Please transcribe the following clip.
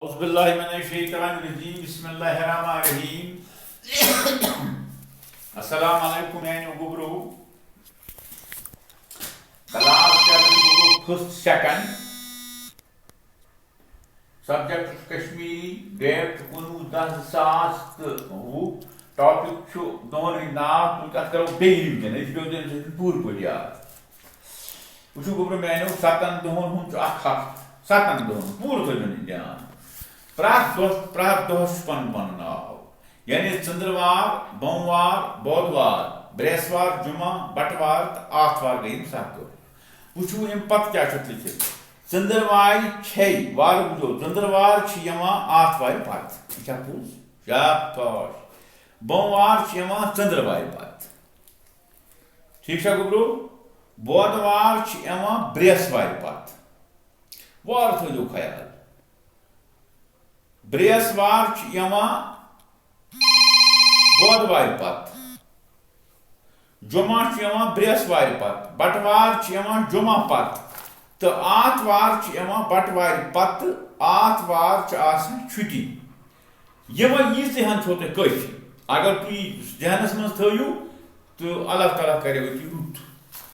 बिस्मिल्लाहिर्रहमानिर्रहीम। अस्सलाम वालेकुम यानी गुब्रू क्लास गुब्रू first second subject Kashmiri date 19/10/2020 topic दोन नाव तक करो बेन पूर पे याद वो गुब्रू मैंने 7 दोहन हूँ 7 दोहन पूर थो ध्यान प्रात दोहस पन नाव यानी चंद्रवार बोमवार बुधवार बृहस्वार जुमा बटवार तो आथवार गई 7 दोह वो अम पे क्या लिखित चंद्रवार छे वार बुझो चंद्रवार आथवार पत पूज शाबाश बोमवार चंद्रवार पत ठीक है गुब्रू बुधवार बृहस्वार पत वार थो ख्याल बृहस्वार बुधवार पत जुमा बृहस्वार पत बटवार जुमा पत तो आतवार बटवार पत आतवार छुट्टी यीजहन छो तुम कफी अगर तुम जहनस मज थो तो अल्लाह ताला करे रुत